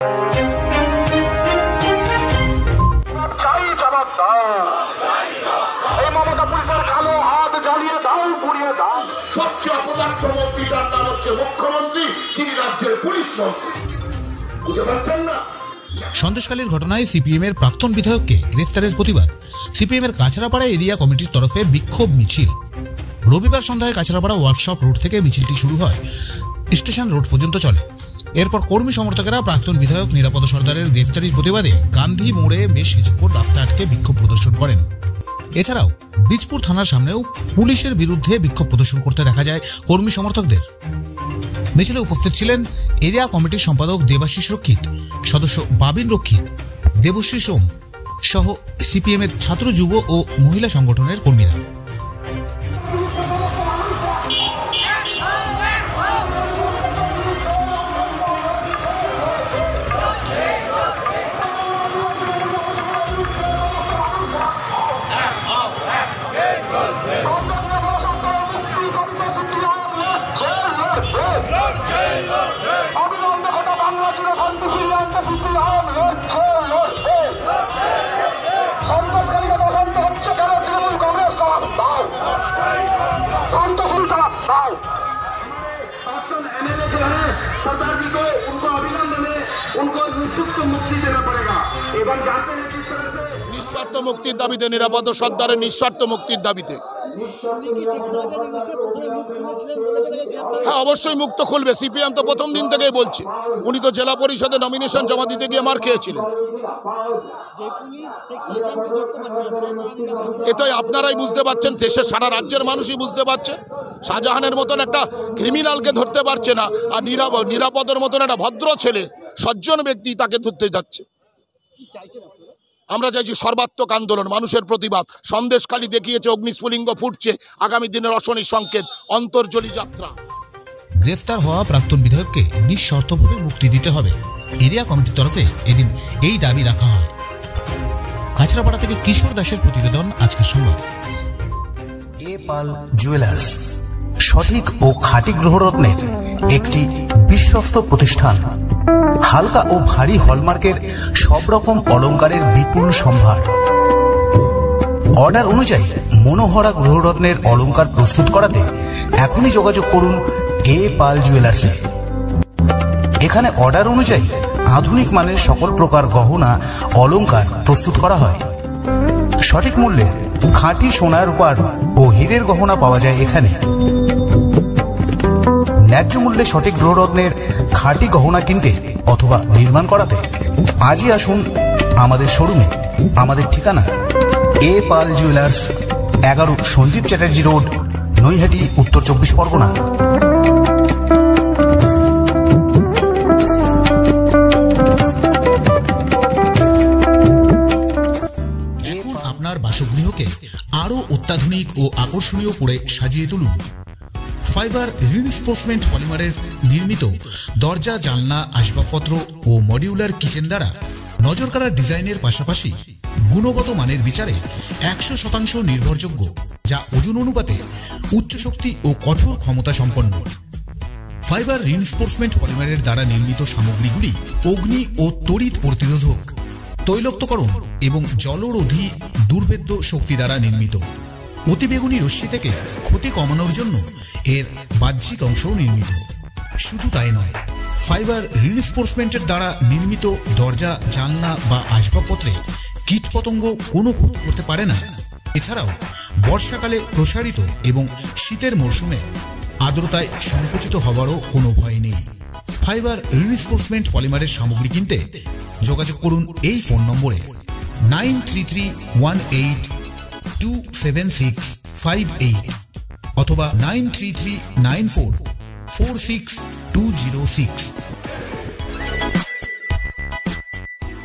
সবচেয়ে অপদার্থ মন্ত্রীটার নাম হচ্ছে মুখ্যমন্ত্রী, তিনি রাজ্যের পুলিশ মন্ত্রী। বুঝতে পারছেন না? সন্দেশখালীর ঘটনায় সিপিএম এর প্রাক্তন বিধায়ককে গ্রেফতারের প্রতিবাদ সিপিএম এর কাছড়াপাড়া এরিয়া কমিটির তরফে বিক্ষোভ মিছিল। রবিবার সন্ধ্যায় কাছড়াপাড়া ওয়ার্কশপ রোড থেকে মিছিলটি শুরু হয়, স্টেশন রোড পর্যন্ত চলে। এরপর কর্মী সমর্থকেরা প্রাক্তন বিধায়ক নিরাপদ সর্দারের গ্রেফতারির প্রতিবাদে গান্ধী মোড়ে বেশ কিছুক্ষণ রাস্তা আটকে বিক্ষোভ প্রদর্শন করেন। এছাড়াও বীজপুর থানার সামনেও পুলিশের বিরুদ্ধে বিক্ষোভ প্রদর্শন করতে দেখা যায় কর্মী সমর্থকদের। মিছিলে উপস্থিত ছিলেন এরিয়া কমিটির সম্পাদক দেবাশিস রক্ষিত, সদস্য বাবিন রক্ষিত, দেবশ্রী সোম সহ সিপিএম এর ছাত্র, যুব ও মহিলা সংগঠনের কর্মীরা। सरदार जी को उनको अभिनंदन है, उनको निःशुल्क मुक्ति देना पड़ेगा। एवं जानते हैं किस तरह से নিঃশর্ত মুক্তির দাবিতে, নিরাপদ সর্দারের নিঃশর্ত মুক্তির দাবিতে। হ্যাঁ, অবশ্যই মুক্ত খুলবে। সিপিএম তো প্রথম দিন থেকেই বলছে। উনি তো জেলা পরিষদে নমিনেশন জমা দিতে গিয়ে মার খেয়েছিলেন। এটাই আপনারাই বুঝতে পারছেন, দেশের সারা রাজ্যের মানুষই বুঝতে পারছে। শাহজাহানের মতন একটা ক্রিমিনালকে ধরতে পারছে না, আর নিরাপদের মতন একটা ভদ্র ছেলে, সজ্জন ব্যক্তি, তাকে ধরতে যাচ্ছে। আমরা চাইছি সর্বাত্মক আন্দোলন, মানুষের প্রতিবাদ। সন্দেশখালী দেখিয়েছে অগ্নিস্ফুলিঙ্গ ফুটছে, আগামী দিনের অশনি সংকেত, অন্তর্জলি যাত্রা। গ্রেফতার হওয়া প্রাক্তন বিধায়ককে নিঃশর্তভাবে মুক্তি দিতে হবে, এরিয়া কমিটির তরফে এদিন এই দাবি রাখা হয়। কাছড়াপাড়া থেকে কিশোর দাসের প্রতিবেদন, আজকের সংবাদ। এ পাল জুয়েলার্স সঠিক ও খাঁটি গ্রহরত্নের একটি বিশ্বস্ত প্রতিষ্ঠান। হালকা ও ভারী হলমার্কের সব রকম অলংকারের বিপুল সম্ভার। অর্ডার অনুযায়ী মনোহরা গ্রহরত্নের অলংকার প্রস্তুত করাতে এখনই যোগাযোগ করুন এ পাল জুয়েলার্সে। এখানে অর্ডার অনুযায়ী আধুনিক মানের সকল প্রকার গহনা অলংকার প্রস্তুত করা হয়। সঠিক মূল্যে খাঁটি সোনার রূপার ও হীরের গহনা পাওয়া যায় এখানে। ন্যায্য মূল্যে সঠিক গ্রহরত্নের খাঁটি গহনা কিনতে অথবা নির্মাণ করাতে আজই আসুন আমাদের শোরুমে। আমাদের ঠিকানা এ পাল জুয়েলার্স, 11 সঞ্জীব চ্যাটার্জি রোড, নৈহাটি, উত্তর 24 পরগনা। এখন আপনার বাসগৃহকে আরো অত্যাধুনিক ও আকর্ষণীয় করে সাজিয়ে তুলুন। ফাইবার রিইনফোর্সমেন্ট পলিমারের নির্মিত দরজা, জানলা, আসবাবপত্র ও মডিউলার কিচেন দ্বারা নজরকাড়া ডিজাইনের পাশাপাশি গুণগত মানের বিচারে 100% নির্ভরযোগ্য, যা ওজন অনুপাতে উচ্চ শক্তি ও কঠোর ক্ষমতা সম্পন্ন। ফাইবার রিইনফোর্সমেন্ট পলিমারের দ্বারা নির্মিত সামগ্রীগুলি অগ্নি ও তড়িৎ প্রতিরোধক, তৈলক্তকরণ এবং জলরোধী দুর্ভেদ্য শক্তি দ্বারা নির্মিত। অতিবেগুনি রশ্মি থেকে ক্ষতি কমানোর জন্য এর বাহ্যিক অংশও নির্মিত। শুধু তাই নয়, ফাইবার রিইনফোর্সমেন্টের দ্বারা নির্মিত দরজা, জানলা বা আসবাবপত্রে কীটপতঙ্গ কোনো ক্ষতি করতে পারে না। এছাড়াও বর্ষাকালে প্রসারিত এবং শীতের মরশুমে আর্দ্রতায় সংকুচিত হওয়ারও কোনো ভয় নেই। ফাইবার রিইনফোর্সমেন্ট পলিমারের সামগ্রী কিনতে যোগাযোগ করুন এই ফোন নম্বরে 9331827658 অথবা 9339446206।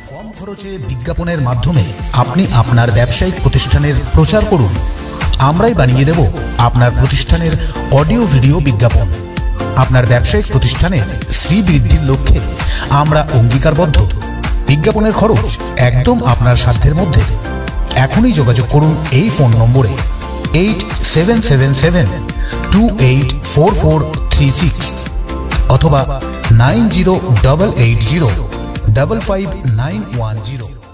কম খরচে বিজ্ঞাপনের মাধ্যমে আপনি আপনার ব্যবসায়িক প্রতিষ্ঠানের প্রচার করুন। আমরাই বানিয়ে দেব আপনার প্রতিষ্ঠানের অডিও ভিডিও বিজ্ঞাপন। আপনার ব্যবসায়িক প্রতিষ্ঠানের শ্রীবৃদ্ধির লক্ষ্যে আমরা অঙ্গীকারবদ্ধ। বিজ্ঞাপনের খরচ একদম আপনার সাধ্যের মধ্যে। এখনই যোগাযোগ করুন এই ফোন নম্বরে 8777284436 অথবা 908802 555910।